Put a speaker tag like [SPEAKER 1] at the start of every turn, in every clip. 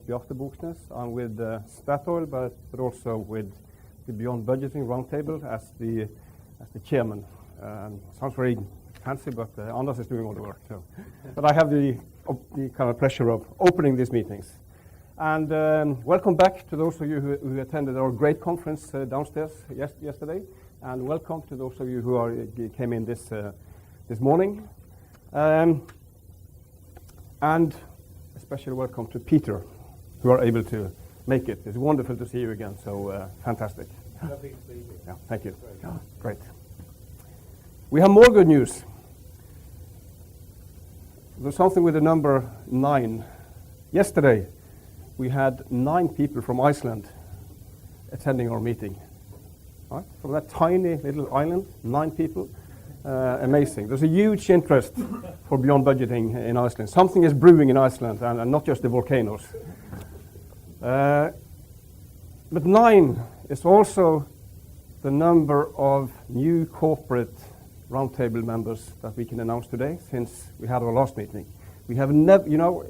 [SPEAKER 1] Bjarte Buksnes. I'm with Statoil, but also with the Beyond Budgeting Roundtable as the chairman. Sounds very fancy, but Anders is doing all the work. So. But I have the kind of pleasure of opening these meetings. And welcome back to those of you who attended our great conference downstairs yesterday, and welcome to those of you who came in this morning. And especially welcome to Peter, who are able to make it. It's wonderful to see you again, so fantastic.
[SPEAKER 2] Lovely to be here.
[SPEAKER 1] Yeah, thank you. Great. We have more good news. There's something with the number 9. Yesterday, we had 9 people from Iceland attending our meeting. Right? From that tiny little island, 9 people. Amazing. There's a huge interest for Beyond Budgeting in Iceland. Something is brewing in Iceland, and not just the volcanoes. But 9 is also the number of new corporate roundtable members that we can announce today, since we had our last meeting. We have never, you know,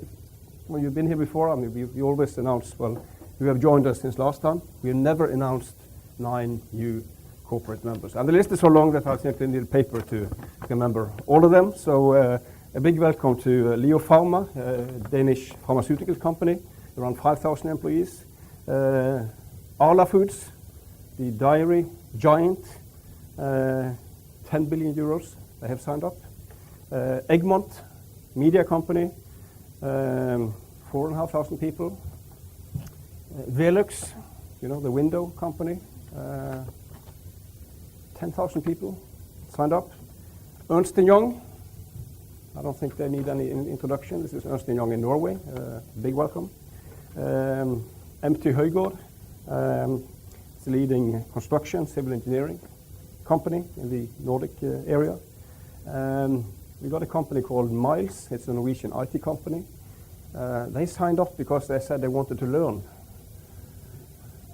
[SPEAKER 1] when you've been here before, I mean, we always announce, well, you have joined us since last time. We have never announced 9 new corporate members. And the list is so long that I simply need paper to remember all of them. So a big welcome to Leo Pharma, a Danish pharmaceutical company, around 5,000 employees. Arla Foods, the dairy giant, 10 billion euros they have signed up. Egmont, media company, 4,500 people. Velux, you know, the window company, 10,000 people signed up. Ernst & Young, I don't think they need any introduction. This is Ernst & Young in Norway. Big welcome. MT Højgaard, it's a leading construction, civil engineering company in the Nordic area. We got a company called Miles. It's a Norwegian IT company. They signed up because they said they wanted to learn.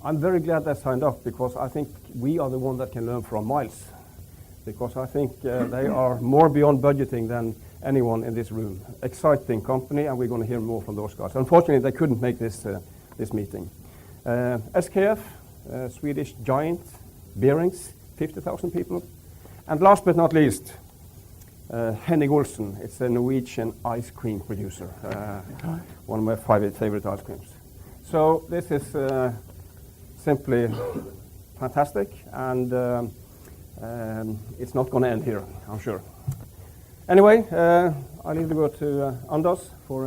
[SPEAKER 1] I'm very glad they signed up, because I think we are the one that can learn from Miles, because I think they are more beyond budgeting than anyone in this room. Exciting company, and we're going to hear more from those guys. Unfortunately, they couldn't make this meeting. SKF, Swedish giant, bearings, 50,000 people. And last but not least, Henning Olsen. It's a Norwegian ice cream producer, one of my favorite ice creams. So this is simply fantastic, and it's not going to end here, I'm sure. Anyway, I leave the word to Anders for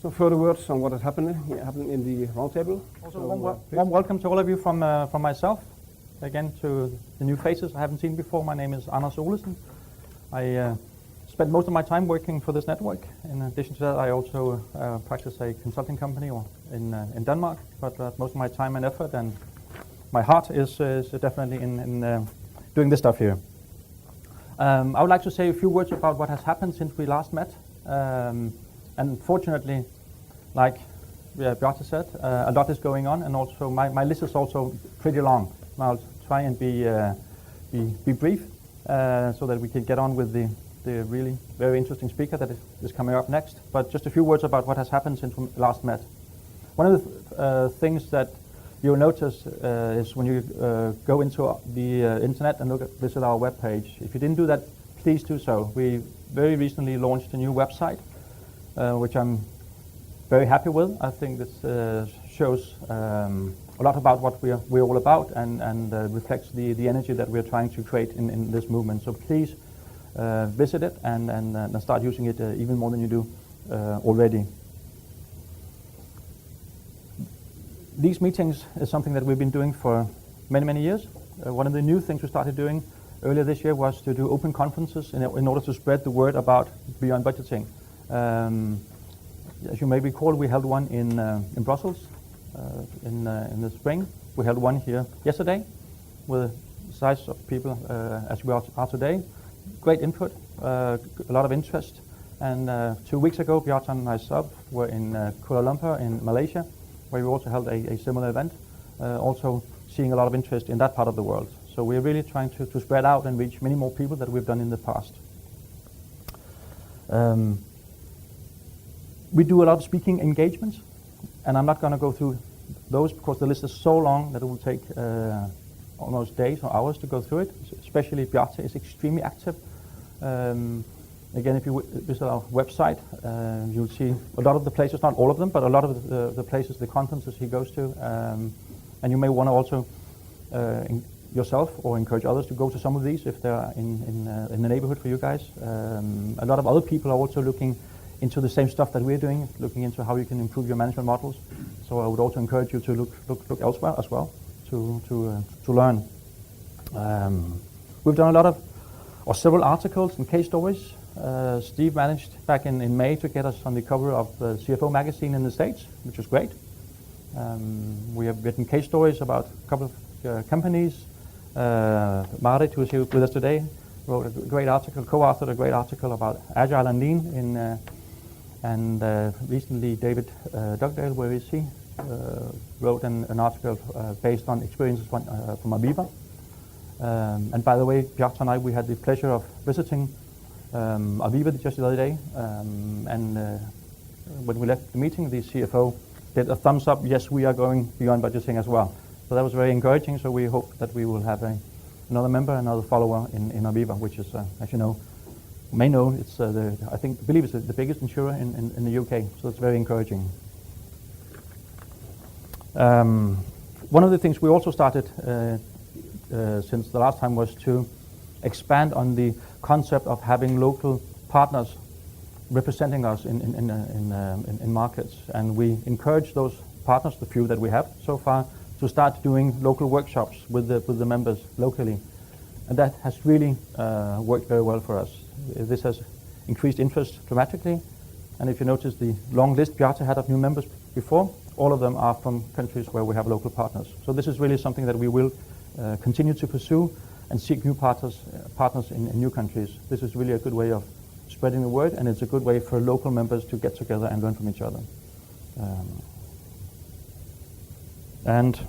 [SPEAKER 1] some further words on what has happened in the roundtable.
[SPEAKER 2] Also, warm welcome to all of you from myself. Again, to the new faces I haven't seen before. My name is Anders Olesen. I spent most of my time working for this network. In addition to that, I also practice a consulting company in Denmark. But most of my time and effort and my heart is definitely in doing this stuff here. I would like to say a few words about what has happened since we last met. And fortunately, like Bjarte said, a lot is going on, and also my list is also pretty long. I'll try and be brief, so that we can get on with the really very interesting speaker that is coming up next. But just a few words about what has happened since we last met. One of the things that you'll notice is when you go into the internet and visit our webpage. If you didn't do that, please do so. We very recently launched a new website, which I'm very happy with. I think this shows a lot about what we're all about, and reflects the energy that we're trying to create in this movement. So please visit it and start using it even more than you do already. These meetings is something that we've been doing for many years. One of the new things we started doing earlier this year was to do open conferences in order to spread the word about Beyond Budgeting. As you may recall, we held one in Brussels in the spring. We held one here yesterday with the size of people as we are today. Great input, a lot of interest. And 2 weeks ago, Bjarte and myself were in Kuala Lumpur in Malaysia, where we also held a similar event, also seeing a lot of interest in that part of the world. So we're really trying to spread out and reach many more people than we've done in the past. We do a lot of speaking engagements, and I'm not going to go through those because the list is so long that it will take almost days or hours to go through it. Especially BBRT is extremely active. Again, if you visit our website, you'll see a lot of the places, not all of them, but a lot of the places, the conferences he goes to. And you may want to also yourself or encourage others to go to some of these if they're in the neighborhood for you guys. A lot of other people are also looking into the same stuff that we're doing, looking into how you can improve your management models. So I would also encourage you to look elsewhere as well to learn. We've done a lot of, or several articles and case stories. Steve managed back in May to get us on the cover of the CFO magazine in the States, which was great. We have written case stories about a couple of companies. Marit, who is here with us today, wrote a great article, co-authored a great article about Agile and Lean and recently David Dugdale, where is he, wrote an article based on experiences from Aviva. And by the way, BBRT and I, we had the pleasure of visiting Aviva just the other day, and when we left the meeting, the CFO did a thumbs up, yes, we are going beyond budgeting as well. So that was very encouraging, so we hope that we will have another member, another follower in Aviva, which is, as you know, may know, it's I believe it's the biggest insurer in the UK, so it's very encouraging. One of the things we also started since the last time was to expand on the concept of having local partners representing us in markets, and we encourage those partners, the few that we have so far, to start doing local workshops with the members locally, and that has really worked very well for us. This has increased interest dramatically, and if you notice the long list BBRT had of new members before, all of them are from countries where we have local partners. So this is really something that we will continue to pursue and seek new partners in new countries. This is really a good way of spreading the word, and it's a good way for local members to get together and learn from each other. And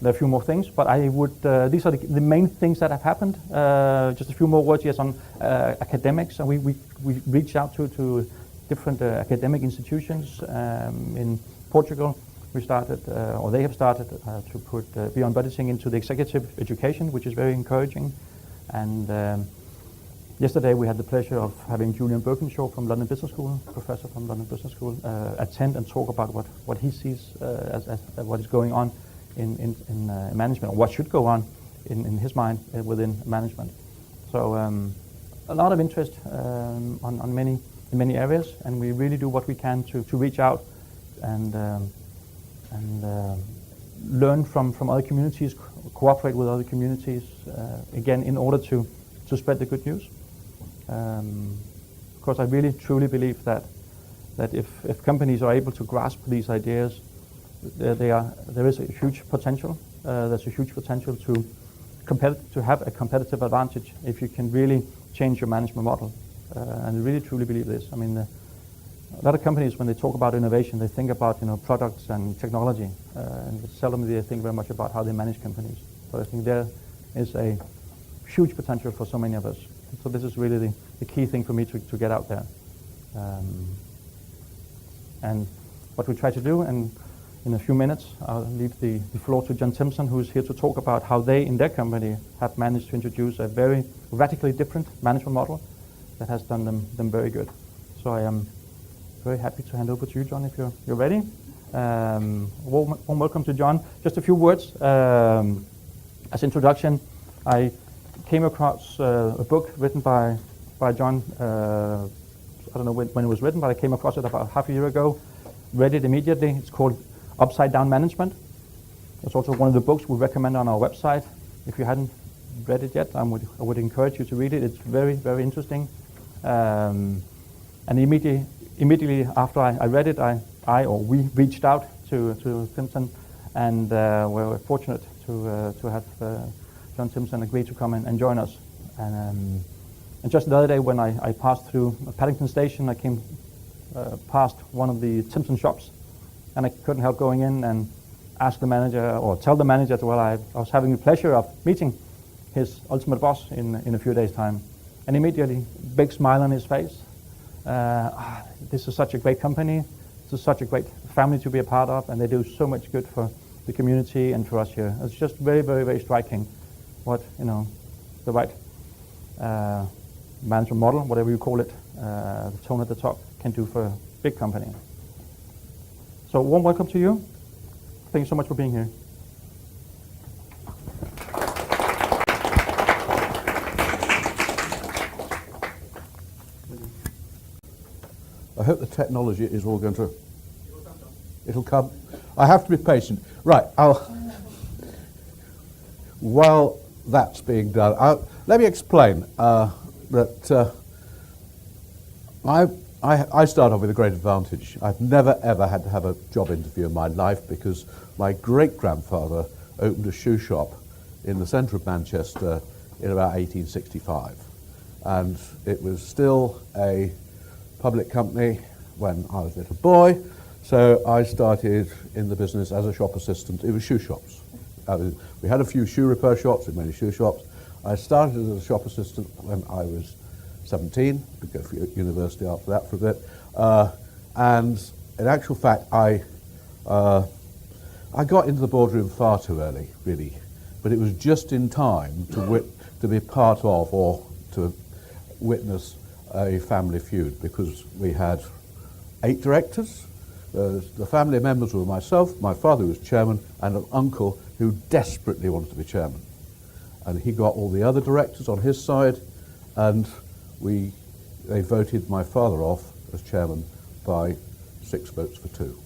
[SPEAKER 2] there are a few more things, but I would, these are the main things that have happened. Just a few more words, yes, on academics. And we reached out to different academic institutions in Portugal. We started, or they have started, to put Beyond Budgeting into the executive education, which is very encouraging. And yesterday we had the pleasure of having Julian Birkinshaw from London Business School, professor from London Business School, attend and talk about what he sees as what is going on in management, or what should go on in his mind within management. So a lot of interest in many areas, and we really do what we can to reach out and learn from other communities, cooperate with other communities, again, in order to spread the good news. Because I really truly believe that if companies are able to grasp these ideas, there is a huge potential. There's a huge potential to have a competitive advantage if you can really change your management model. And I really truly believe this. I mean, a lot of companies, when they talk about innovation, they think about products and technology, and seldom they think very much about how they manage companies. But I think there is a huge potential for so many of us. So this is really the key thing for me to get out there. And what we try to do, and in a few minutes I'll leave the floor to John Simpson, who's here to talk about how they in their company have managed to introduce a very radically different management model that has done them very good. So I am very happy to hand over to you, John, if you're ready. Warm welcome to John. Just a few words as introduction. I came across a book written by John. I don't know when it was written, but I came across it about half a year ago. Read it immediately. It's called Upside Down Management. It's also one of the books we recommend on our website. If you hadn't read it yet, I would encourage you to read it. It's very, very interesting. And immediately after I read it, we reached out to Simpson, and we're fortunate to have John Simpson agree to come and join us. And just the other day when I passed through Paddington Station, I came past one of the Simpson shops, and I couldn't help going in and ask the manager, or tell the manager that, well, I was having the pleasure of meeting his ultimate boss in a few days' time. And immediately, big smile on his face, this is such a great company, this is such a great family to be a part of, and they do so much good for the community and for us here. It's just very, very, very striking what, the right management model, whatever you call it, the tone at the top can do for a big company. So warm welcome to you. Thank you so much for being here.
[SPEAKER 3] I hope the technology is all going to... It'll come. I have to be patient. Right, while that's being done, let me explain that I start off with a great advantage. I've never ever had to have a job interview in my life because my great-grandfather opened a shoe shop in the centre of Manchester in about 1865. And it was still a public company when I was a little boy, so I started in the business as a shop assistant. It was shoe shops. We had a few shoe repair shops, and many shoe shops. I started as a shop assistant when I was 17, to go to university after that for a bit, and in actual fact I got into the boardroom far too early, really, but it was just in time to be part of or to witness a family feud, because we had 8 directors. The family members were myself, my father was chairman, and an uncle who desperately wanted to be chairman. And he got all the other directors on his side, and they voted my father off as chairman by 6 votes for 2.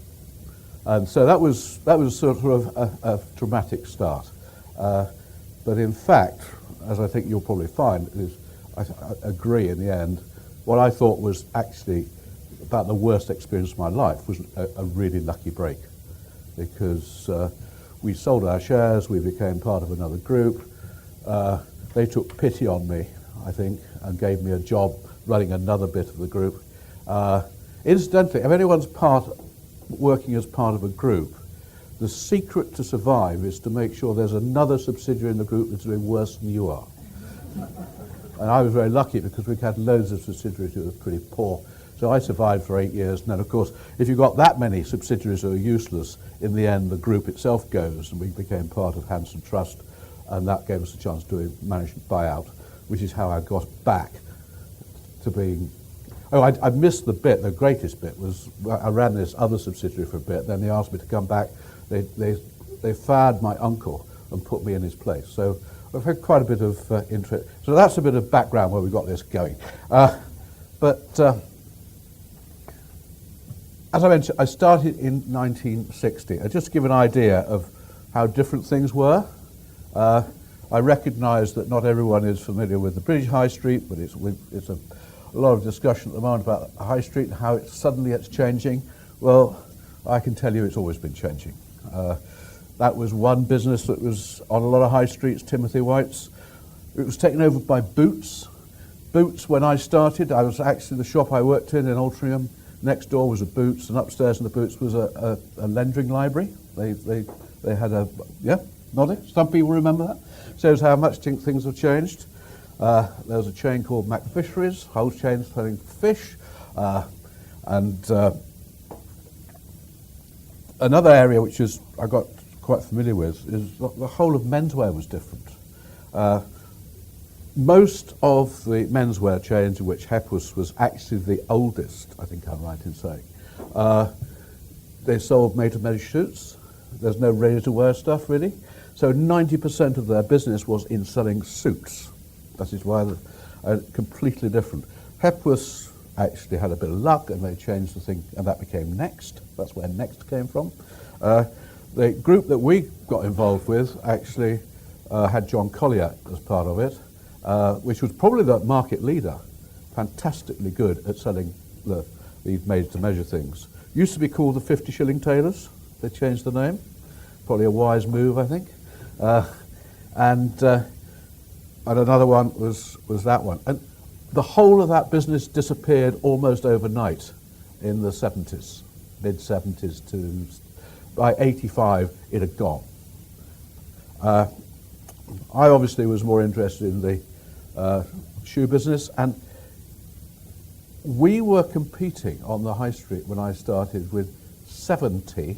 [SPEAKER 3] And so that was sort of a dramatic start. But in fact, as I think you'll probably find, I agree in the end, what I thought was actually about the worst experience of my life was a really lucky break, because we sold our shares, we became part of another group. They took pity on me, I think, and gave me a job running another bit of the group. Incidentally, if anyone's working as part of a group, the secret to survive is to make sure there's another subsidiary in the group that's doing worse than you are. And I was very lucky because we had loads of subsidiaries who were pretty poor. So I survived for 8 years. And then, of course, if you've got that many subsidiaries who are useless, in the end, the group itself goes, and we became part of Hanson Trust, and that gave us a chance to do a management buyout, which is how I got back to being... Oh, I missed the bit. The greatest bit was I ran this other subsidiary for a bit. Then they asked me to come back. They fired my uncle and put me in his place. So I've had quite a bit of interest. So that's a bit of background where we got this going. But as I mentioned, I started in 1960. Just to give an idea of how different things were. I recognise that not everyone is familiar with the British High Street, but it's a lot of discussion at the moment about the High Street and how suddenly it's changing. Well, I can tell you it's always been changing. That was one business that was on a lot of high streets, Timothy White's. It was taken over by Boots. Boots, when I started, I was actually the shop I worked in Altrincham. Next door was a Boots, and upstairs in the Boots was a lending library. They had a, yeah, nodding. Some people remember that. Shows how much things have changed. There was a chain called Mac Fisheries, whole chain selling fish. And another area which I got quite familiar with is the whole of menswear was different. Most of the menswear chains, in which Hepworth was actually the oldest, I think I'm right in saying, they sold made-to-measure suits. There's no ready-to-wear stuff, really. So 90% of their business was in selling suits. That is why they're completely different. Hepworth actually had a bit of luck, and they changed the thing, and that became Next. That's where Next came from. The group that we got involved with actually had John Collier as part of it, which was probably the market leader, fantastically good at selling these made-to-measure things. Used to be called the 50-shilling tailors. They changed the name. Probably a wise move, I think. And another one was that one. And the whole of that business disappeared almost overnight in the 70s, mid-70s to... By 85, it had gone. I obviously was more interested in the shoe business, and We were competing on the high street when I started with 70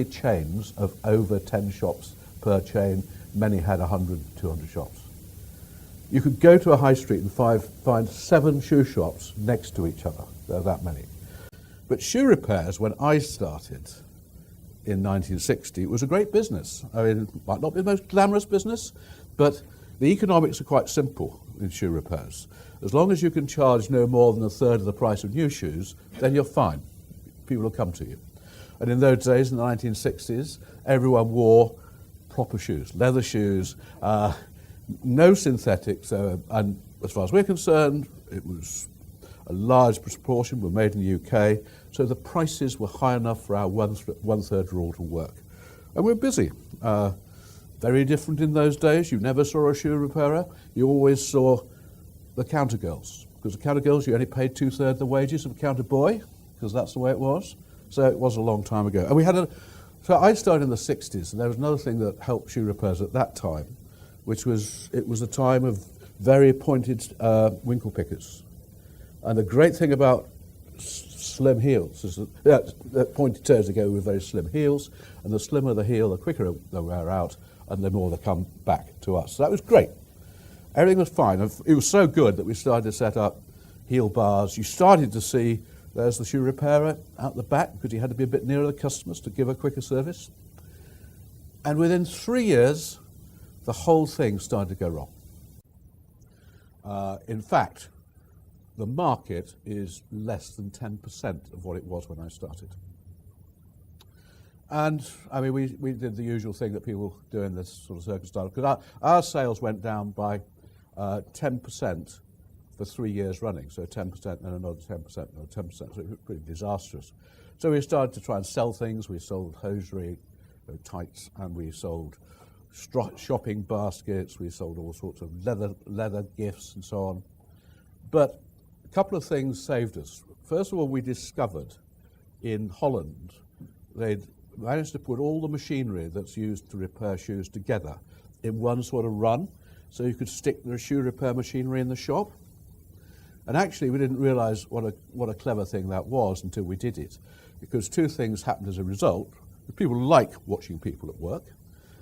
[SPEAKER 3] chains of over 10 shops per chain. Many had 100, 200 shops. You could go to a high street and find 7 shoe shops next to each other. There are that many. But shoe repairs, when I started in 1960, it was a great business. I mean, it might not be the most glamorous business, but the economics are quite simple in shoe repairs. As long as you can charge no more than a third of the price of new shoes, then you're fine. People will come to you. And in those days, in the 1960s, everyone wore proper shoes, leather shoes, no synthetics. And as far as we're concerned, it was a large proportion were made in the UK, so the prices were high enough for our one-third rule to work. And we're busy. Very different in those days. You never saw a shoe repairer. You always saw the counter girls. Because the counter girls, you only paid 2/3 the wages of a counter boy, because that's the way it was. So it was a long time ago. And we had so I started in the 60s, and there was another thing that helped shoe repairs at that time, which was, it was a time of very pointed winkle pickers. And the great thing about slim heels is that pointed toes, they go with very slim heels, and the slimmer the heel, the quicker they wear out, and the more they come back to us. So that was great. Everything was fine. It was so good that we started to set up heel bars. You started to see, there's the shoe repairer out the back, because he had to be a bit nearer the customers to give a quicker service. And within 3 years, the whole thing started to go wrong. In fact, the market is less than 10% of what it was when I started. And I mean, we did the usual thing that people do in this sort of circumstance, because our sales went down by 10% for 3 years running. So 10% and another 10% and another 10%. So it was pretty disastrous. So we started to try and sell things. We sold hosiery, tights, and we sold shopping baskets. We sold all sorts of leather gifts and so on. But a couple of things saved us. First of all, we discovered in Holland they'd managed to put all the machinery that's used to repair shoes together in one sort of run, so you could stick the shoe repair machinery in the shop. And actually, we didn't realise what a clever thing that was until we did it, because 2 things happened as a result. People like watching people at work,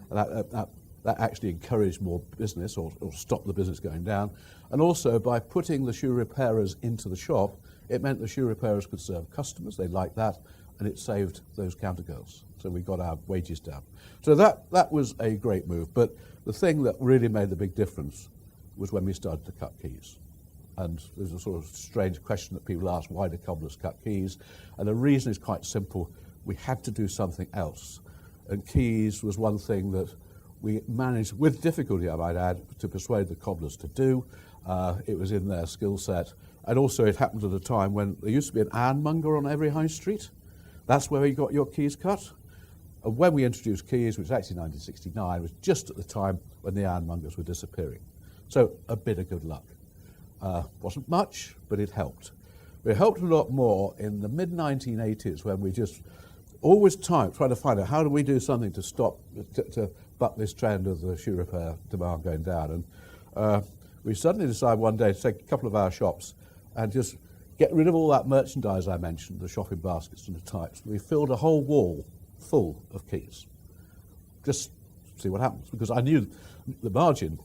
[SPEAKER 3] and that actually encouraged more business or stopped the business going down. And also, by putting the shoe repairers into the shop, it meant the shoe repairers could serve customers. They liked that, and it saved those counter girls. So we got our wages down. So that was a great move. But the thing that really made the big difference was when we started to cut keys. And there's a sort of strange question that people ask, why do cobblers cut keys? And the reason is quite simple. We had to do something else. And keys was one thing that we managed, with difficulty I might add, to persuade the cobblers to do. It was in their skill set. And also it happened at a time when there used to be an ironmonger on every high street. That's where you got your keys cut. And when we introduced keys, which was actually 1969, it was just at the time when the ironmongers were disappearing. So a bit of good luck. Wasn't much, but it helped. It helped a lot more in the mid-1980s, when we just always trying to find out how do we do something to stop, to buck this trend of the shoe repair demand going down. And we suddenly decided one day to take a couple of our shops and just get rid of all that merchandise I mentioned, the shopping baskets and the types. We filled a whole wall full of keys. Just see what happens, because I knew the margin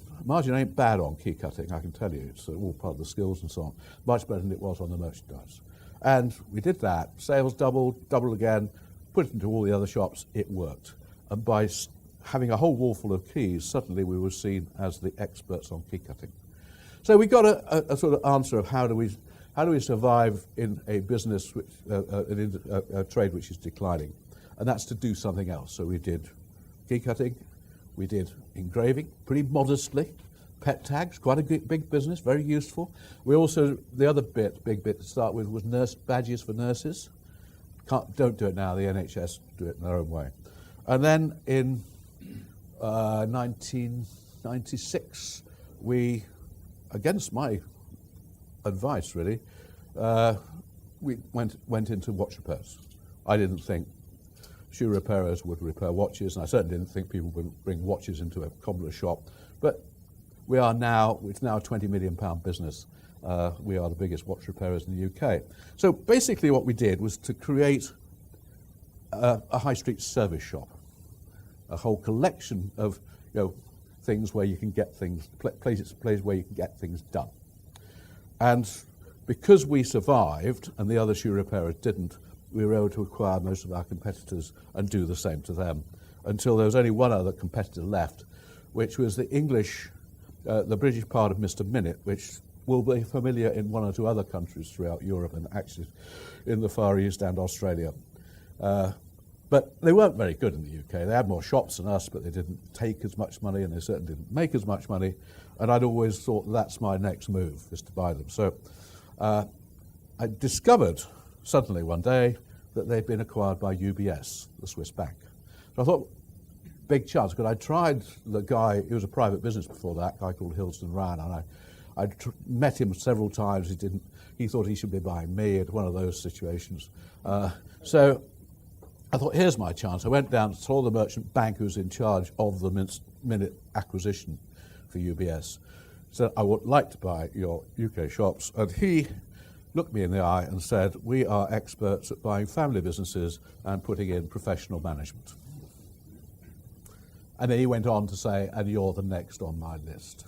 [SPEAKER 3] ain't bad on key cutting, I can tell you. It's all part of the skills and so on. Much better than it was on the merchandise. And we did that. Sales doubled again, put it into all the other shops. It worked. And by having a whole wall full of keys, suddenly we were seen as the experts on key cutting. So we got a sort of answer of how do we survive in a business, which, a trade which is declining. And that's to do something else. So we did key cutting, we did engraving, pretty modestly, pet tags, quite a big business, very useful. We also, the other big bit to start with was nurse badges for nurses. Don't do it now, the NHS do it in their own way. And then in 1996, we, against my advice really, we went into watch repairs. I didn't think shoe repairers would repair watches, and I certainly didn't think people would bring watches into a cobbler shop. But it's now a £20 million business, We are the biggest watch repairers in the UK. So basically what we did was to create a high street service shop, a whole collection of things where you can get things, places where you can get things done. And because we survived and the other shoe repairers didn't, we were able to acquire most of our competitors and do the same to them, until there was only one other competitor left, which was the British part of Mr. Minute, which will be familiar in one or two other countries throughout Europe and actually in the Far East and Australia. But they weren't very good in the UK. They had more shops than us, but they didn't take as much money, and they certainly didn't make as much money. And I'd always thought that's my next move, is to buy them. So I discovered suddenly one day that they'd been acquired by UBS, the Swiss bank. So I thought, big chance, because I tried the guy, he was a private business before that, a guy called Hilston Ryan, and I met him several times. He thought he should be buying me at one of those situations. So I thought, here's my chance. I went down, saw the merchant bank who was in charge of the Minute acquisition for UBS. Said, I would like to buy your UK shops. And he looked me in the eye and said, we are experts at buying family businesses and putting in professional management. And then he went on to say, and you're the next on my list.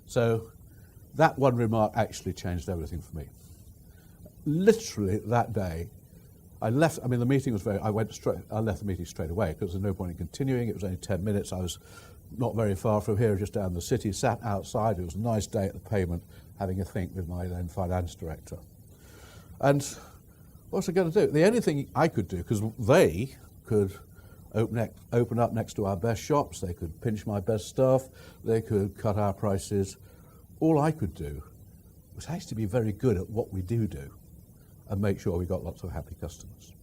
[SPEAKER 3] So that one remark actually changed everything for me. Literally that day, I left. I mean, the meeting was I left the meeting straight away because there's no point in continuing. It was only 10 minutes. I was not very far from here, just down the city, sat outside. It was a nice day at the pavement, having a think with my then finance director. And what was I going to do? The only thing I could do, because they could open up next to our best shops, they could pinch my best stuff, they could cut our prices. All I could do was actually be very good at what we do and make sure we got lots of happy customers.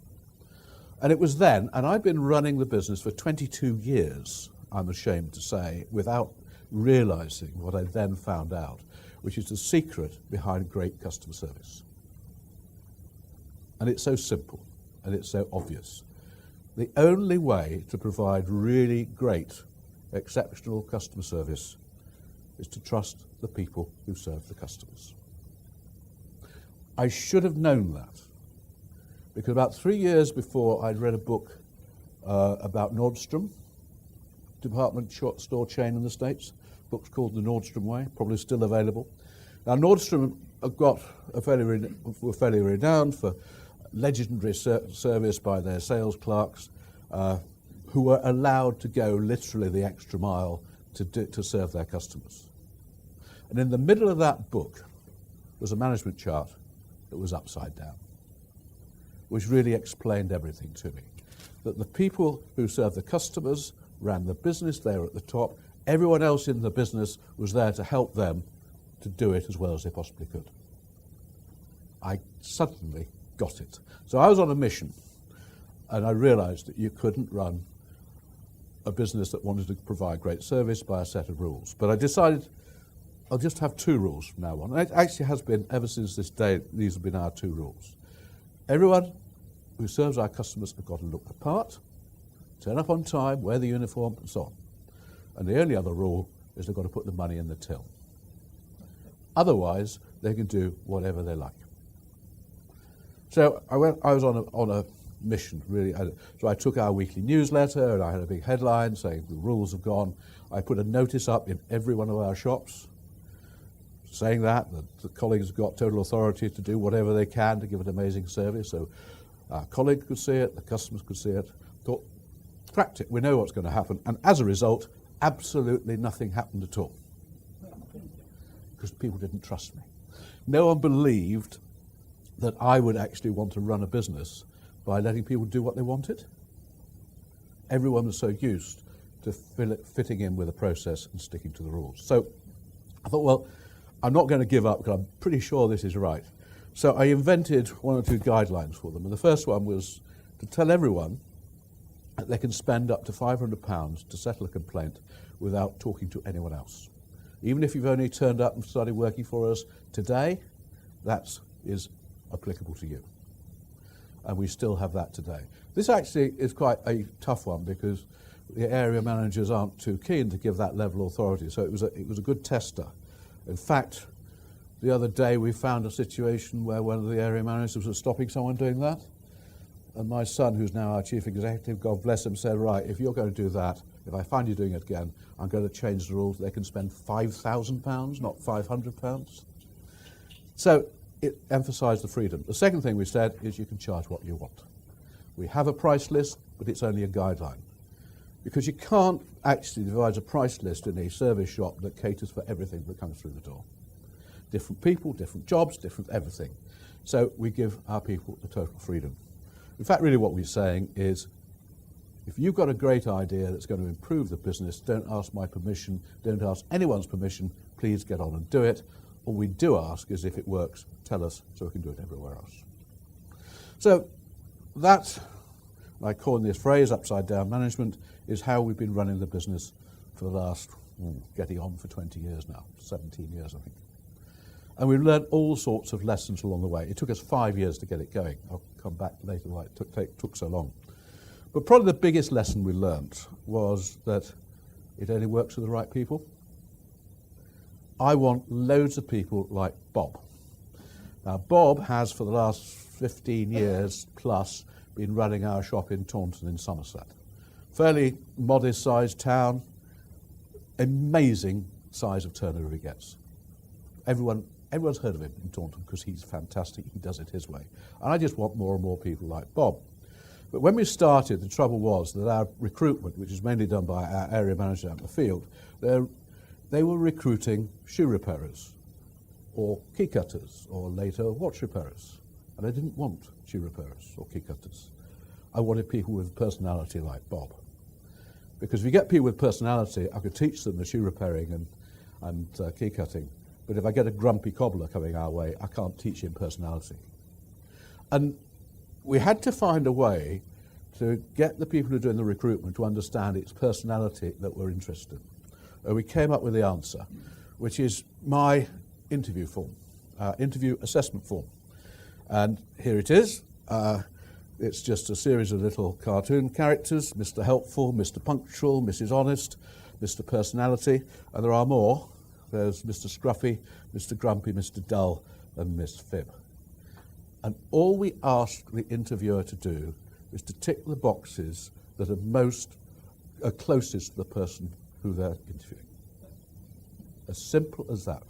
[SPEAKER 3] And it was then, and I've been running the business for 22 years, I'm ashamed to say, without realizing what I then found out, which is the secret behind great customer service. And it's so simple, and it's so obvious. The only way to provide really great, exceptional customer service is to trust the people who serve the customers. I should have known that, because about 3 years before I'd read a book about Nordstrom, department store chain in the States. Book's called The Nordstrom Way, probably still available. Now Nordstrom were fairly renowned for legendary service by their sales clerks, who were allowed to go literally the extra mile to serve their customers. And in the middle of that book was a management chart that was upside down, which really explained everything to me. That the people who served the customers ran the business, they were at the top, everyone else in the business was there to help them to do it as well as they possibly could. I suddenly got it. So I was on a mission, and I realized that you couldn't run a business that wanted to provide great service by a set of rules. But I decided I'll just have 2 rules from now on. And it actually has been, ever since this day, these have been our 2 rules. Everyone who serves our customers have got to look the part, turn up on time, wear the uniform, and so on. And the only other rule is they've got to put the money in the till. Otherwise, they can do whatever they like. So I was on a mission, really. So I took our weekly newsletter, and I had a big headline saying the rules have gone. I put a notice up in every one of our shops saying that the colleagues have got total authority to do whatever they can to give an amazing service. So our colleagues could see it, the customers could see it. Thought, cracked it, we know what's going to happen. And as a result, absolutely nothing happened at all. Because people didn't trust me. No one believed that I would actually want to run a business by letting people do what they wanted. Everyone was so used to fitting in with a process and sticking to the rules. So I thought, well, I'm not going to give up because I'm pretty sure this is right. So I invented 1 or 2 guidelines for them. And the first one was to tell everyone that they can spend up to £500 to settle a complaint without talking to anyone else. Even if you've only turned up and started working for us today, that is applicable to you. And we still have that today. This actually is quite a tough one because the area managers aren't too keen to give that level of authority. So it was a good tester. In fact, The other day we found a situation where one of the area managers was stopping someone doing that. And my son, who's now our chief executive, God bless him, said, right, if you're going to do that, if I find you doing it again, I'm going to change the rules. They can spend £5,000, not £500. So it emphasised the freedom. The second thing we said is you can charge what you want. We have a price list, but it's only a guideline. Because you can't actually devise a price list in a service shop that caters for everything that comes through the door. Different people, different jobs, different everything. So we give our people the total freedom. In fact, really what we're saying is, if you've got a great idea that's going to improve the business, don't ask my permission, don't ask anyone's permission, please get on and do it. All we do ask is if it works, tell us so we can do it everywhere else. So that, I coined this phrase, upside down management, is how we've been running the business for the last, getting on for 20 years now, 17 years I think. And we've learned all sorts of lessons along the way. It took us 5 years to get it going. I'll come back later why it took so long. But probably the biggest lesson we learnt was that it only works with the right people. I want loads of people like Bob. Now, Bob has, for the last 15 years plus, been running our shop in Taunton in Somerset. Fairly modest-sized town, amazing size of turnover he gets. Everyone's heard of him in Taunton because he's fantastic, he does it his way. And I just want more and more people like Bob. But when we started, the trouble was that our recruitment, which is mainly done by our area manager out in the field, they were recruiting shoe repairers or key cutters or later watch repairers. And I didn't want shoe repairers or key cutters. I wanted people with personality like Bob. Because if you get people with personality, I could teach them the shoe repairing and key cutting. But if I get a grumpy cobbler coming our way, I can't teach him personality. And we had to find a way to get the people who are doing the recruitment to understand its personality that we're interested in. And we came up with the answer, which is my interview form, interview assessment form. And here it is. It's just a series of little cartoon characters, Mr. Helpful, Mr. Punctual, Mrs. Honest, Mr. Personality, and there are more. There's Mr. Scruffy, Mr. Grumpy, Mr. Dull, and Miss Fib. And all we ask the interviewer to do is to tick the boxes that are closest to the person who they're interviewing. As simple as that.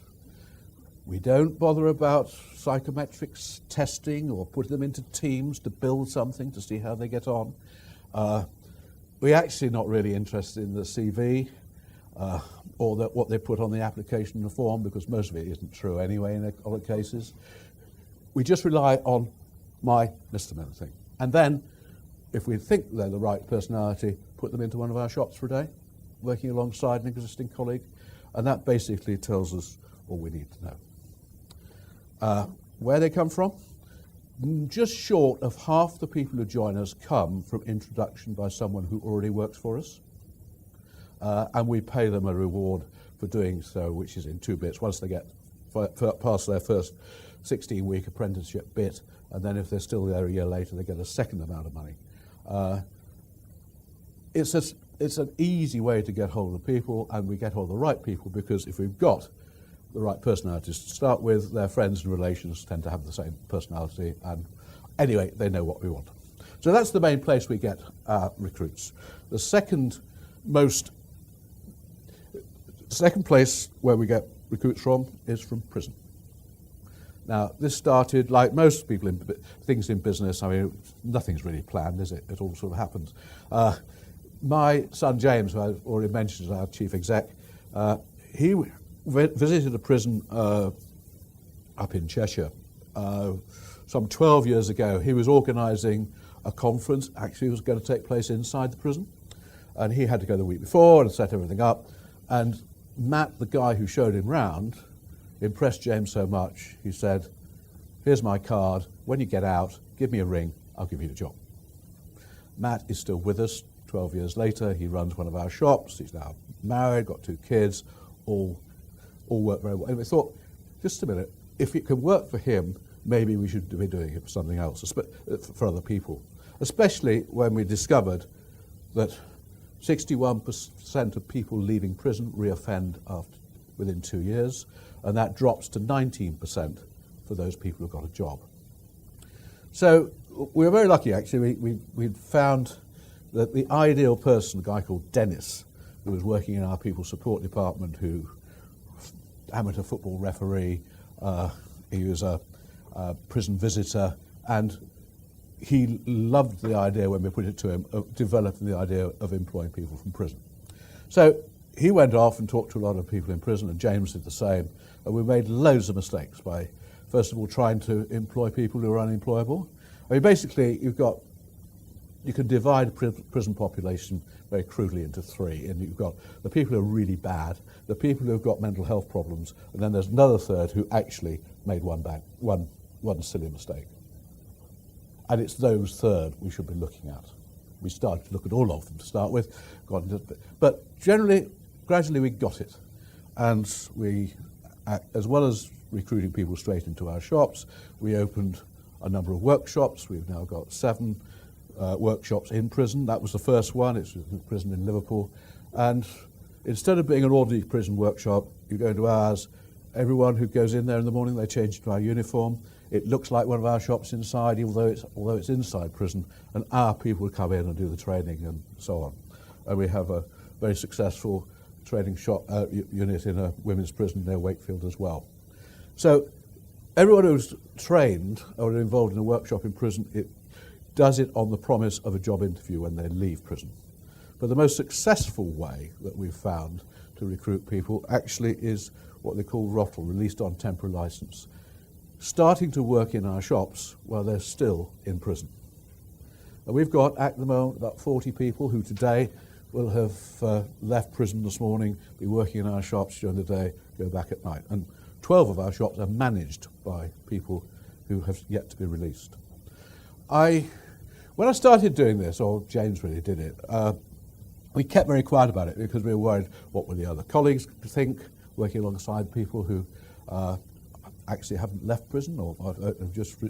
[SPEAKER 3] We don't bother about psychometrics testing or putting them into teams to build something to see how they get on. We're actually not really interested in the CV or what they put on the application form, because most of it isn't true anyway in other cases. We just rely on my misdemeanor thing. And then, if we think they're the right personality, put them into one of our shops for a day, working alongside an existing colleague, and that basically tells us all we need to know. Where they come from? Just short of half the people who join us come from introduction by someone who already works for us. And we pay them a reward for doing so, which is in two bits. Once they get past their first 16-week apprenticeship bit, and then if they're still there a year later, they get a second amount of money. It's an easy way to get hold of people, and we get hold of the right people, because if we've got the right personalities to start with, their friends and relations tend to have the same personality, and anyway, they know what we want. So that's the main place we get recruits. The second place where we get recruits from is from prison. Now, this started, like most people things in business, I mean, nothing's really planned, is it? It all sort of happens. My son James, who I've already mentioned as our chief exec, he visited a prison up in Cheshire some 12 years ago. He was organising a conference, actually it was going to take place inside the prison, and he had to go the week before and set everything up. And Matt, the guy who showed him round, impressed James so much, he said, "Here's my card, when you get out, give me a ring, I'll give you the job." Matt is still with us 12 years later. He runs one of our shops, he's now married, got 2 kids, all work very well. And we thought, just a minute, if it can work for him, maybe we should be doing it for something else, for other people. Especially when we discovered that 61% of people leaving prison reoffend after within 2 years, and that drops to 19% for those people who've got a job. So we were very lucky, actually. We'd found that the ideal person, a guy called Dennis, who was working in our people support department, who amateur football referee, he was a prison visitor, and he loved the idea when we put it to him of developing the idea of employing people from prison. So he went off and talked to a lot of people in prison, and James did the same, and we made loads of mistakes by, first of all, trying to employ people who are unemployable. I mean, basically, you can divide prison population very crudely into three, and you've got the people who are really bad, the people who have got mental health problems, and then there's another third who actually made one silly mistake. And it's those third we should be looking at. We started to look at all of them to start with, but gradually we got it. And we, as well as recruiting people straight into our shops, we opened a number of workshops. We've now got 7 workshops in prison. That was the first one. It's a prison in Liverpool. And instead of being an ordinary prison workshop, you go into ours. Everyone who goes in there in the morning, they change into our uniform. It looks like one of our shops inside, although it's inside prison, and our people would come in and do the training and so on. And we have a very successful training shop unit in a women's prison near Wakefield as well. So everyone who's trained or involved in a workshop in prison, it does it on the promise of a job interview when they leave prison. But the most successful way that we've found to recruit people actually is what they call ROTL, released on temporary license, starting to work in our shops while they're still in prison. And we've got, at the moment, about 40 people who today will have left prison this morning, be working in our shops during the day, go back at night. And 12 of our shops are managed by people who have yet to be released. When I started doing this, or James really did it, we kept very quiet about it because we were worried what would the other colleagues think, working alongside people who actually haven't left prison or have just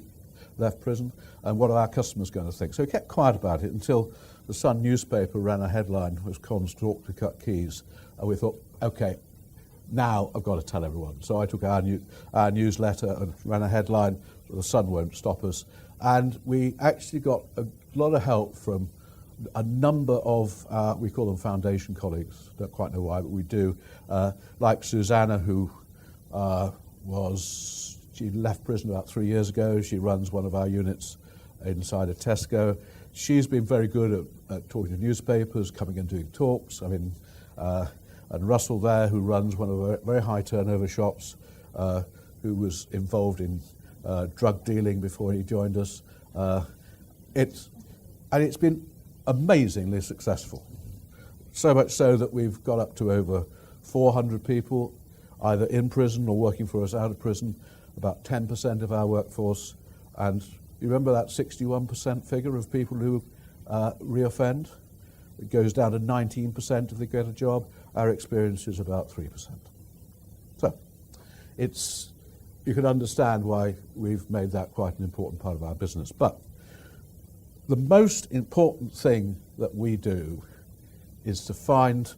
[SPEAKER 3] left prison, and what are our customers going to think. So we kept quiet about it until the Sun newspaper ran a headline, was Cons Talk to Cut Keys, and we thought, okay, now I've got to tell everyone. So I took our newsletter and ran a headline, so the Sun won't stop us, and we actually got a lot of help from a number of, we call them foundation colleagues, don't quite know why, but we do, like Susanna, who she left prison about 3 years ago. She runs one of our units inside of Tesco. She's been very good at talking to newspapers, coming and doing talks. I mean, and Russell there, who runs one of our very high turnover shops, who was involved in drug dealing before he joined us. It's been amazingly successful. So much so that we've got up to over 400 people, either in prison or working for us out of prison, about 10% of our workforce. And you remember that 61% figure of people who reoffend? It goes down to 19% if they get a job. Our experience is about 3%. So you can understand why we've made that quite an important part of our business. But the most important thing that we do is to find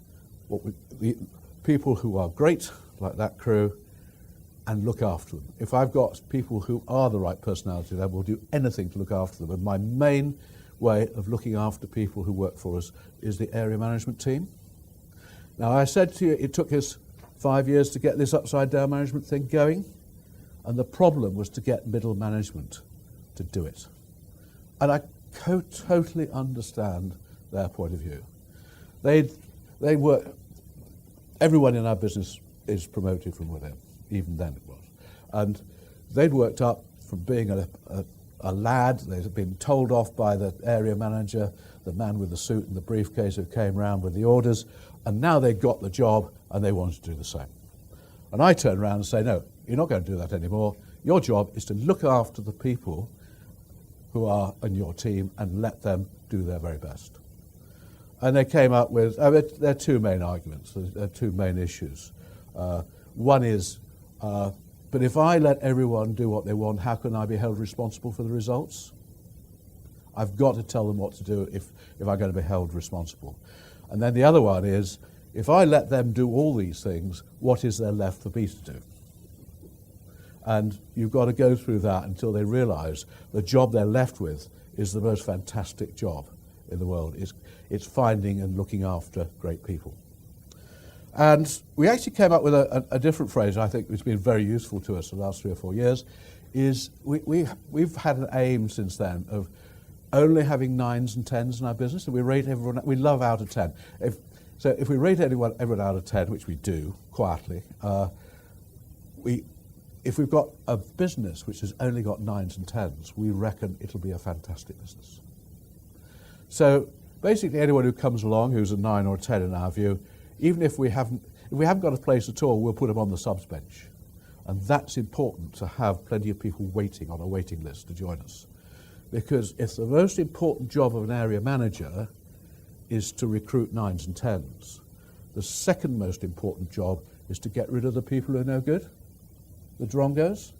[SPEAKER 3] the people who are great, like that crew, and look after them. If I've got people who are the right personality, I will do anything to look after them. And my main way of looking after people who work for us is the area management team. Now, I said to you, it took us 5 years to get this upside-down management thing going, and the problem was to get middle management to do it. And I totally understand their point of view. They work. Everyone in our business is promoted from within. Even then it was. And they'd worked up from being a lad. They'd been told off by the area manager, the man with the suit and the briefcase who came round with the orders, and now they'd got the job and they wanted to do the same. And I turned around and say, no, you're not going to do that anymore. Your job is to look after the people who are in your team and let them do their very best. And they came up with, there are two main arguments, there are two main issues. One is, but if I let everyone do what they want, how can I be held responsible for the results? I've got to tell them what to do if I'm going to be held responsible. And then the other one is, if I let them do all these things, what is there left for me to do? And you've got to go through that until they realise the job they're left with is the most fantastic job in the world. It's finding and looking after great people. And we actually came up with a different phrase I think has been very useful to us the last 3 or 4 years, is we've had an aim since then of only having 9s and 10s in our business, and we rate everyone, we love out of 10. If we rate everyone out of 10, which we do, quietly, if we've got a business which has only got 9s and 10s, we reckon it'll be a fantastic business. So basically anyone who comes along who's a 9 or a 10 in our view, even if we haven't got a place at all, we'll put them on the subs bench. And that's important, to have plenty of people waiting on a waiting list to join us. Because if the most important job of an area manager is to recruit 9s and 10s, the second most important job is to get rid of the people who are no good, the drongos.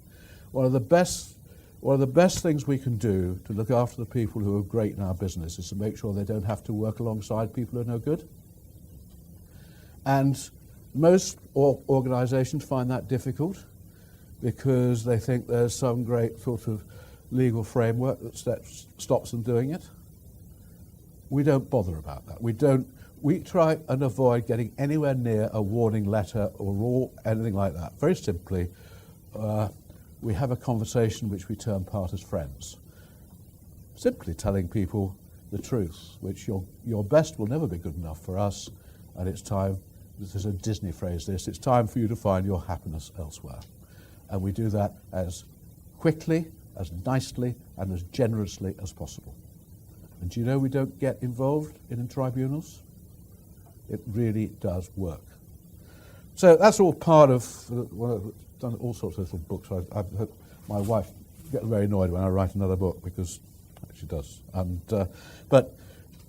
[SPEAKER 3] One of the best things we can do to look after the people who are great in our business is to make sure they don't have to work alongside people who are no good. And most organisations find that difficult because they think there's some great sort of legal framework that stops them doing it. We don't bother about that. We try and avoid getting anywhere near a warning letter or anything like that. Very simply, we have a conversation which we term part as friends. Simply telling people the truth, which your best will never be good enough for us, and it's time, this is a Disney phrase this, it's time for you to find your happiness elsewhere. And we do that as quickly, as nicely, and as generously as possible. And do you know we don't get involved in tribunals? It really does work. So that's all part of, I've done all sorts of little books. I've heard my wife get very annoyed when I write another book, because she does. And, but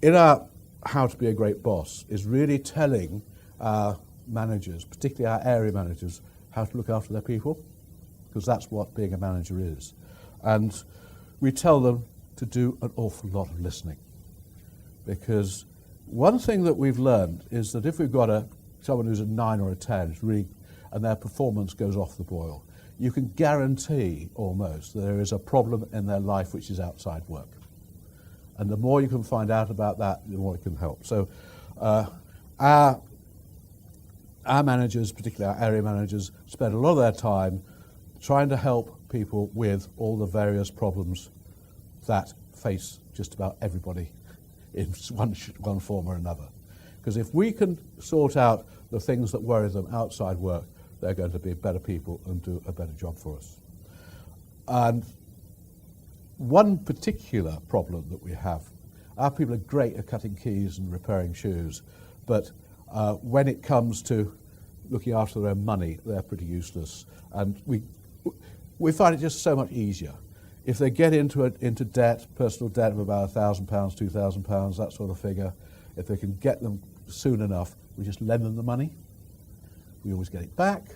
[SPEAKER 3] in our How to Be a Great Boss is really telling our managers, particularly our area managers, how to look after their people, because that's what being a manager is. And we tell them to do an awful lot of listening, because one thing that we've learned is that if we've got someone who's a 9 or a 10 and their performance goes off the boil, you can guarantee almost that there is a problem in their life which is outside work. And the more you can find out about that, the more it can help. So our managers, particularly our area managers, spend a lot of their time trying to help people with all the various problems that face just about everybody in one form or another. Because if we can sort out the things that worry them outside work, they're going to be better people and do a better job for us. And one particular problem that we have, our people are great at cutting keys and repairing shoes, but when it comes to looking after their own money, they're pretty useless. And we find it just so much easier. If they get into debt, personal debt of about £1,000, £2,000, that sort of figure, if they can get them soon enough, we just lend them the money. We always get it back,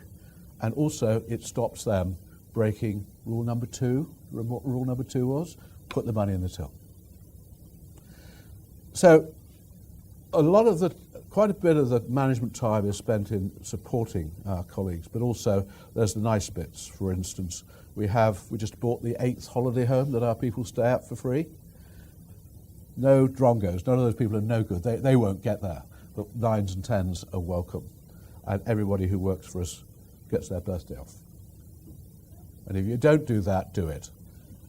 [SPEAKER 3] and also it stops them breaking rule number 2. Remember what rule number 2 was? Put the money in the till. So quite a bit of the management time is spent in supporting our colleagues, but also there's the nice bits. For instance, we just bought the 8th holiday home that our people stay at for free. No drongos, none of those people are no good. They won't get there, but 9s and 10s are welcome. And everybody who works for us gets their birthday off. And if you don't do that, do it,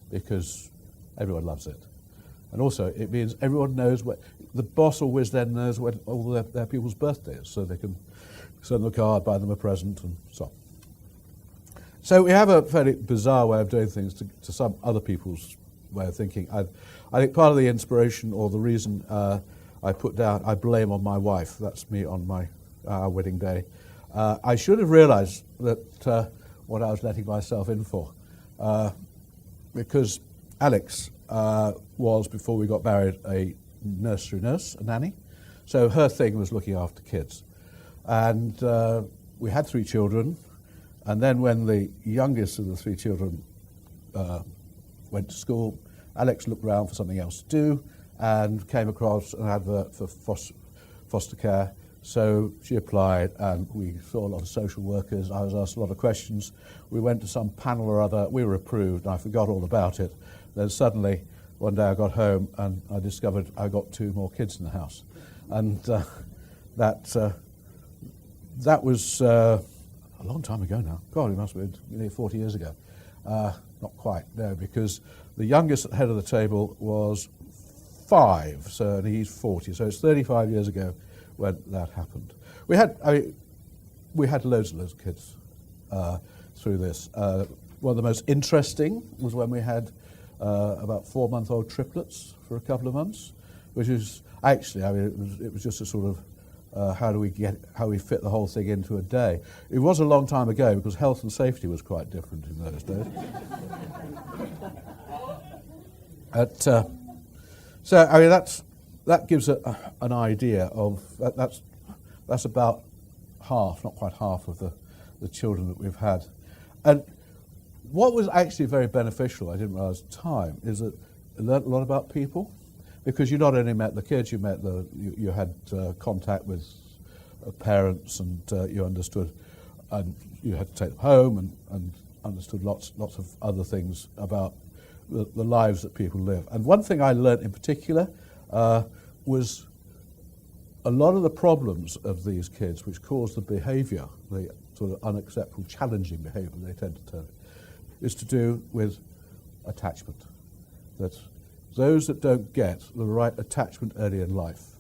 [SPEAKER 3] because everyone loves it. And also, it means everyone knows the boss always then knows when all their people's birthdays, so they can send them a card, buy them a present, and so on. So we have a fairly bizarre way of doing things to some other people's way of thinking. I think part of the inspiration or the reason I put down, I blame on my wife. That's me on our wedding day. I should have realised that what I was letting myself in for, because Alex was, before we got married, a nursery nurse, a nanny. So her thing was looking after kids. And we had 3 children. And then when the youngest of the 3 children went to school, Alex looked around for something else to do and came across an advert for foster care So she applied, and we saw a lot of social workers. I was asked a lot of questions. We went to some panel or other. We were approved, and I forgot all about it. Then suddenly, one day I got home, and I discovered I got 2 more kids in the house. And that was a long time ago now. God, it must have been nearly 40 years ago. Not quite, no, because the youngest at the head of the table was 5, so and he's 40. So it's 35 years ago when that happened. We had loads of kids through this. One of the most interesting was when we had about 4-month-old triplets for a couple of months, which is actually, it was just a sort of how we fit the whole thing into a day. It was a long time ago because health and safety was quite different in those days. That gives an idea of that's about half, not quite half, of the children that we've had. And what was actually very beneficial, I didn't realise at the time, is that I learnt a lot about people, because you not only met the kids, you met you had contact with parents, and you understood, and you had to take them home and understood lots of other things about the lives that people live. And one thing I learnt in particular was a lot of the problems of these kids, which cause the behaviour, the sort of unacceptable, challenging behaviour they tend to turn, is to do with attachment. That those that don't get the right attachment early in life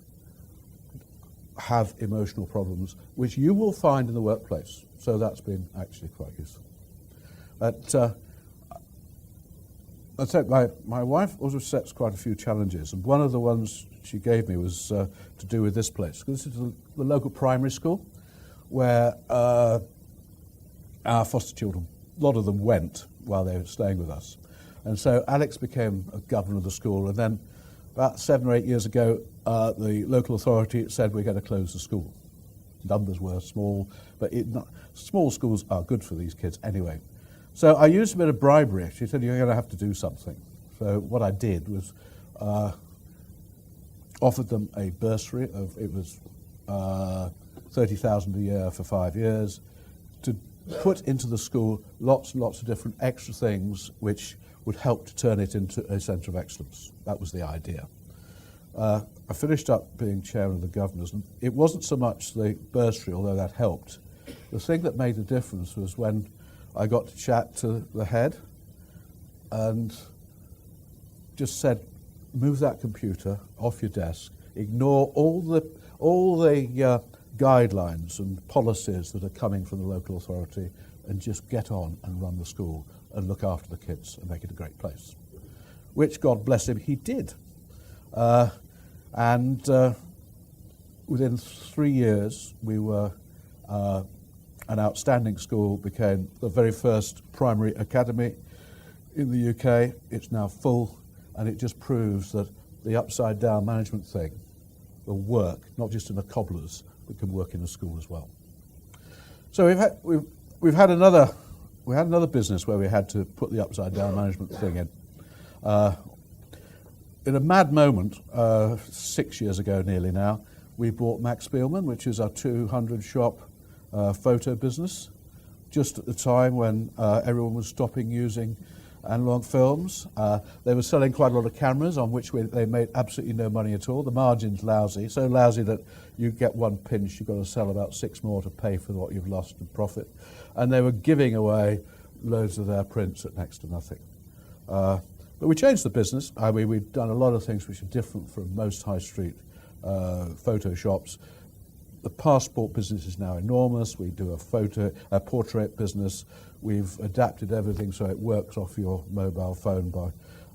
[SPEAKER 3] have emotional problems, which you will find in the workplace. So that's been actually quite useful. I said my wife also sets quite a few challenges, and one of the ones she gave me was to do with this place. This is the local primary school where our foster children, a lot of them went while they were staying with us. And so Alex became a governor of the school, and then about 7 or 8 years ago, the local authority said we're going to close the school. Numbers were small, but small schools are good for these kids anyway. So I used a bit of bribery. She said, you're going to have to do something. So what I did was offered them a bursary of, it was $30,000 a year for 5 years, to put into the school lots and lots of different extra things which would help to turn it into a centre of excellence. That was the idea. I finished up being chairman of the governors, and it wasn't so much the bursary, although that helped. The thing that made the difference was when I got to chat to the head and just said, move that computer off your desk, ignore all the guidelines and policies that are coming from the local authority, and just get on and run the school and look after the kids and make it a great place. Which, God bless him, he did. Within 3 years, we were an outstanding school, became the very first primary academy in the UK. It's now full, and it just proves that the upside-down management thing will work, not just in a cobbler's, but can work in a school as well. So we had another business where we had to put the upside-down management thing in. In a mad moment, 6 years ago nearly now, we bought Max Spielman, which is our 200-shop photo business, just at the time when everyone was stopping using analog films. They were selling quite a lot of cameras on which they made absolutely no money at all. The margin's lousy, so lousy that you get one pinch, you've got to sell about 6 more to pay for what you've lost in profit. And they were giving away loads of their prints at next to nothing. But we changed the business. I mean, we've done a lot of things which are different from most high street photo shops. The passport business is now enormous. We do a portrait business. We've adapted everything so it works off your mobile phone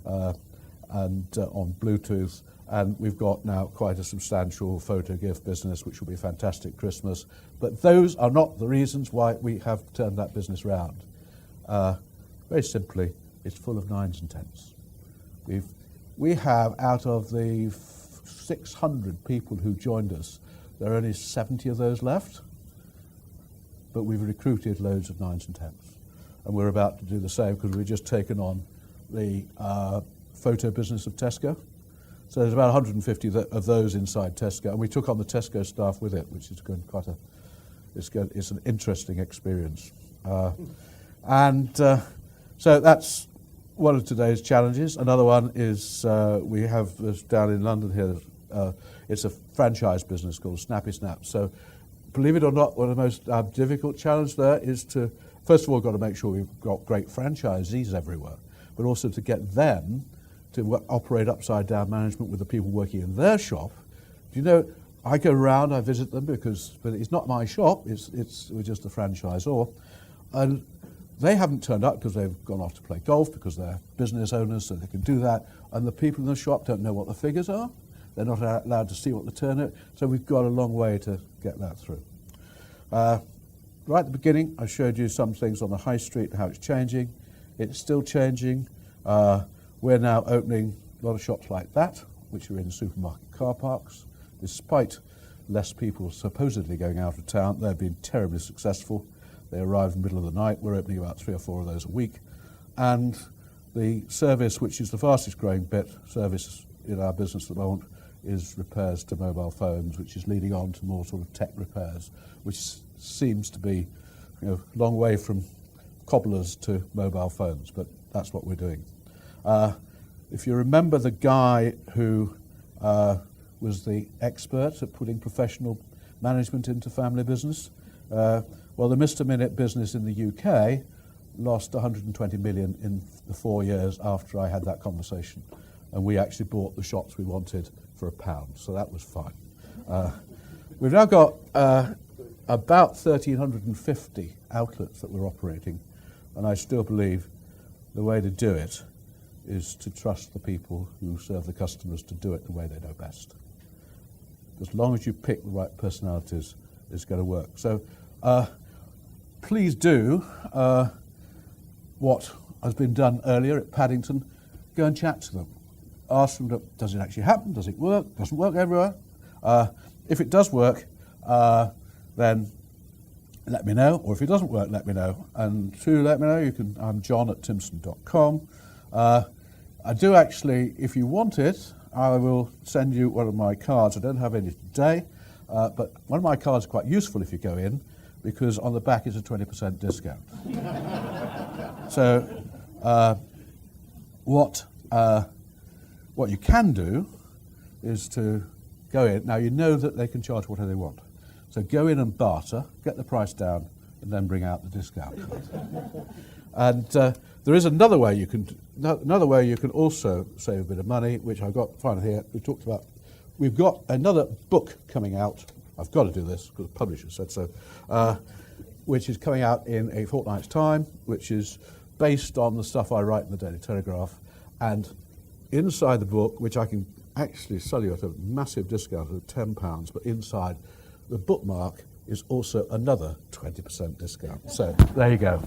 [SPEAKER 3] and on Bluetooth. And we've got now quite a substantial photo gift business, which will be a fantastic Christmas. But those are not the reasons why we have turned that business round. Very simply, it's full of 9s and 10s. We have, out of the 600 people who joined us, there are only 70 of those left, but we've recruited loads of 9s and 10s. And we're about to do the same because we've just taken on the photo business of Tesco. So there's about 150 of those inside Tesco, and we took on the Tesco staff with it, which is going quite a, it's an interesting experience. So that's one of today's challenges. Another one is we have this down in London here. It's a franchise business called Snappy Snap. So believe it or not, one of the most difficult challenge there is to, first of all, got to make sure we've got great franchisees everywhere, but also to get them to operate upside down management with the people working in their shop. Do you know, I go around, I visit them but it's not my shop, we're just a franchisor. And they haven't turned up because they've gone off to play golf because they're business owners, so they can do that. And the people in the shop don't know what the figures are. They're not allowed to see what the turnover. So we've got a long way to get that through. Right at the beginning, I showed you some things on the high street, how it's changing. It's still changing. We're now opening a lot of shops like that, which are in supermarket car parks. Despite less people supposedly going out of town, they've been terribly successful. They arrive in the middle of the night. We're opening about 3 or 4 of those a week. And the service, which is the fastest growing service in our business at the moment, is repairs to mobile phones, which is leading on to more sort of tech repairs, which seems to be a long way from cobblers to mobile phones, but that's what we're doing. If you remember the guy who was the expert at putting professional management into family business, well, the Mr. Minute business in the UK lost 120 million in the 4 years after I had that conversation. And we actually bought the shops we wanted for £1, so that was fine. We've now got about 1,350 outlets that we're operating, and I still believe the way to do it is to trust the people who serve the customers to do it the way they know best. As long as you pick the right personalities, it's going to work. So please do what has been done earlier at Paddington. Go and chat to them. Ask them, does it actually happen? Does it work? Doesn't work everywhere? If it does work, then let me know. Or if it doesn't work, let me know. And to let me know, I'm john@timson.com. I do actually, if you want it, I will send you one of my cards. I don't have any today, but one of my cards is quite useful if you go in, because on the back is a 20% discount. So what you can do is to go in. Now, you know that they can charge whatever they want. So go in and barter, get the price down, and then bring out the discount. And there is another way you can also save a bit of money, which I've got finally here. We talked about. We've got another book coming out. I've got to do this because the publisher said so, which is coming out in a fortnight's time, which is based on the stuff I write in the Daily Telegraph. And inside the book, which I can actually sell you at a massive discount of £10, but inside the bookmark is also another 20% discount. So there you go.